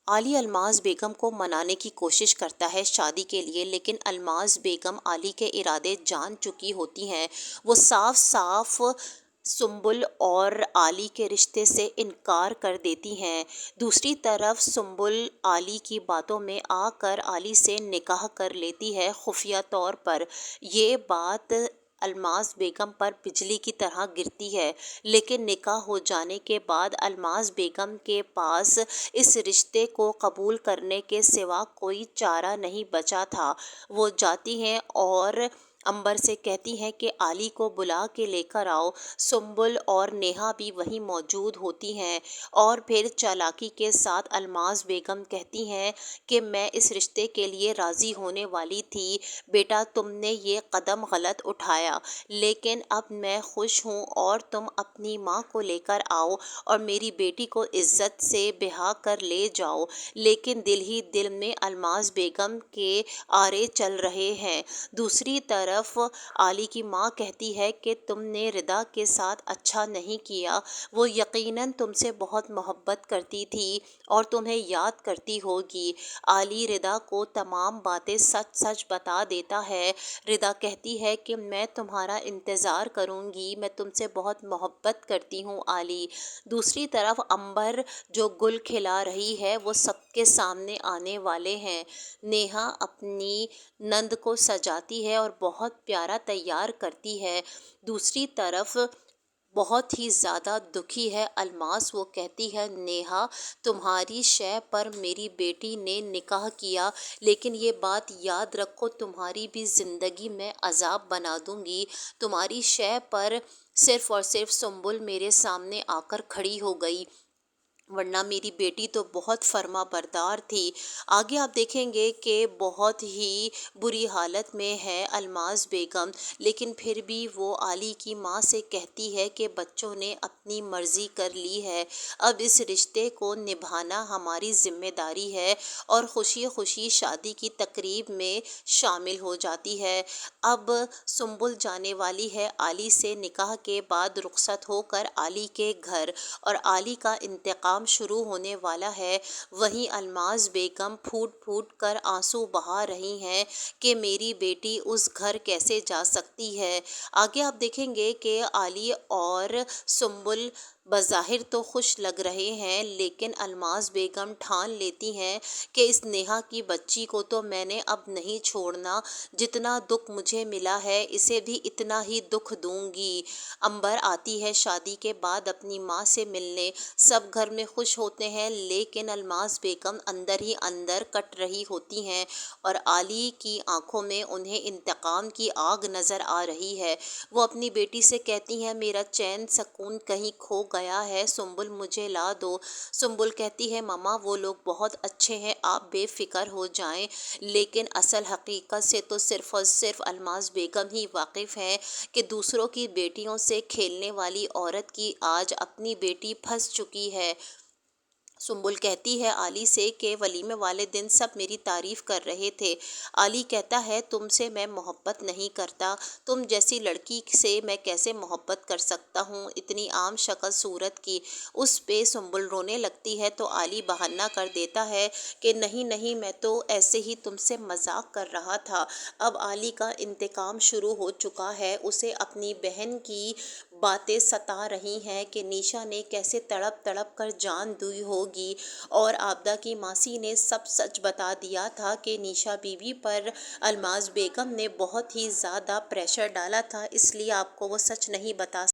علی الماس بیگم کو منانے کی کوشش کرتا ہے شادی کے لیے، لیکن الماس بیگم علی کے ارادے جان چکی ہوتی ہیں۔ وہ صاف صاف سنبل اور علی کے رشتے سے انکار کر دیتی ہیں۔ دوسری طرف سنبل علی کی باتوں میں آ کر علی سے نکاح کر لیتی ہے خفیہ طور پر۔ یہ بات الماس بیگم پر بجلی کی طرح گرتی ہے، لیکن نکاح ہو جانے کے بعد الماس بیگم کے پاس اس رشتے کو قبول کرنے کے سوا کوئی چارہ نہیں بچا تھا۔ وہ جاتی ہیں اور عنبر سے کہتی ہیں کہ علی کو بلا کے لے کر آؤ۔ سنبل اور نیہا بھی وہیں موجود ہوتی ہیں اور پھر چالاکی کے ساتھ الماس بیگم کہتی ہیں کہ میں اس رشتے کے لیے راضی ہونے والی تھی، بیٹا تم نے یہ قدم غلط اٹھایا، لیکن اب میں خوش ہوں اور تم اپنی ماں کو لے کر آؤ اور میری بیٹی کو عزت سے بہا کر لے جاؤ۔ لیکن دل ہی دل میں الماس بیگم کے آرے چل رہے ہیں۔ دوسری طرف علی کی ماں کہتی ہے کہ تم نے ردا کے ساتھ اچھا نہیں کیا، وہ یقیناً تم سے بہت محبت کرتی تھی اور تمہیں یاد کرتی ہوگی۔ علی ردا کو تمام باتیں سچ سچ بتا دیتا ہے۔ ردا کہتی ہے کہ میں تمہارا انتظار کروں گی، میں تم سے بہت محبت کرتی ہوں علی۔ دوسری طرف عنبر جو گل کھلا رہی ہے وہ سب کے سامنے آنے والے ہیں۔ نیہا اپنی نند کو سجاتی ہے اور بہت پیارا تیار کرتی ہے۔ دوسری طرف بہت ہی زیادہ دکھی ہے الماس۔ وہ کہتی ہے نیہا تمہاری شے پر میری بیٹی نے نکاح کیا، لیکن یہ بات یاد رکھو تمہاری بھی زندگی میں عذاب بنا دوں گی۔ تمہاری شے پر صرف اور صرف سنبل میرے سامنے آ کر کھڑی ہو گئی، ورنہ میری بیٹی تو بہت فرما بردار تھی۔ آگے آپ دیکھیں گے کہ بہت ہی بری حالت میں ہے الماس بیگم، لیکن پھر بھی وہ علی کی ماں سے کہتی ہے کہ بچوں نے اپنی مرضی کر لی ہے، اب اس رشتے کو نبھانا ہماری ذمہ داری ہے، اور خوشی خوشی شادی کی تقریب میں شامل ہو جاتی ہے۔ اب سنبل جانے والی ہے علی سے نکاح کے بعد رخصت ہو کر علی کے گھر، اور علی کا انتقام شروع ہونے والا ہے۔ وہیں الماس بیگم پھوٹ پھوٹ کر آنسو بہا رہی ہیں کہ میری بیٹی اس گھر کیسے جا سکتی ہے۔ آگے آپ دیکھیں گے کہ علی اور سنبل بظاہر تو خوش لگ رہے ہیں، لیکن الماس بیگم ٹھان لیتی ہیں کہ اس نیہا کی بچی کو تو میں نے اب نہیں چھوڑنا، جتنا دکھ مجھے ملا ہے اسے بھی اتنا ہی دکھ دوں گی۔ عنبر آتی ہے شادی کے بعد اپنی ماں سے ملنے، سب گھر میں خوش ہوتے ہیں، لیکن الماس بیگم اندر ہی اندر کٹ رہی ہوتی ہیں اور علی کی آنکھوں میں انہیں انتقام کی آگ نظر آ رہی ہے۔ وہ اپنی بیٹی سے کہتی ہیں میرا چین سکون کہیں کھو گیا ہے، سنبل مجھے لا دو۔ سنبل کہتی ہے ماما وہ لوگ بہت اچھے ہیں، آپ بے فکر ہو جائیں، لیکن اصل حقیقت سے تو صرف اور صرف الماس بیگم ہی واقف ہیں کہ دوسروں کی بیٹیوں سے کھیلنے والی عورت کی آج اپنی بیٹی پھنس چکی ہے۔ سنبل کہتی ہے علی سے کہ ولیمے والے دن سب میری تعریف کر رہے تھے۔ علی کہتا ہے تم سے میں محبت نہیں کرتا، تم جیسی لڑکی سے میں کیسے محبت کر سکتا ہوں، اتنی عام شکل صورت کی۔ اس پہ سنبل رونے لگتی ہے تو علی بہانہ کر دیتا ہے کہ نہیں نہیں میں تو ایسے ہی تم سے مذاق کر رہا تھا۔ اب علی کا انتقام شروع ہو چکا ہے، اسے اپنی بہن کی باتیں ستا رہی ہیں کہ نیشا نے کیسے تڑپ تڑپ کر جان دی ہوگی، اور عابدہ کی ماسی نے سب سچ بتا دیا تھا کہ نیشا بی بی پر الماس بیگم نے بہت ہی زیادہ پریشر ڈالا تھا، اس لیے آپ کو وہ سچ نہیں بتا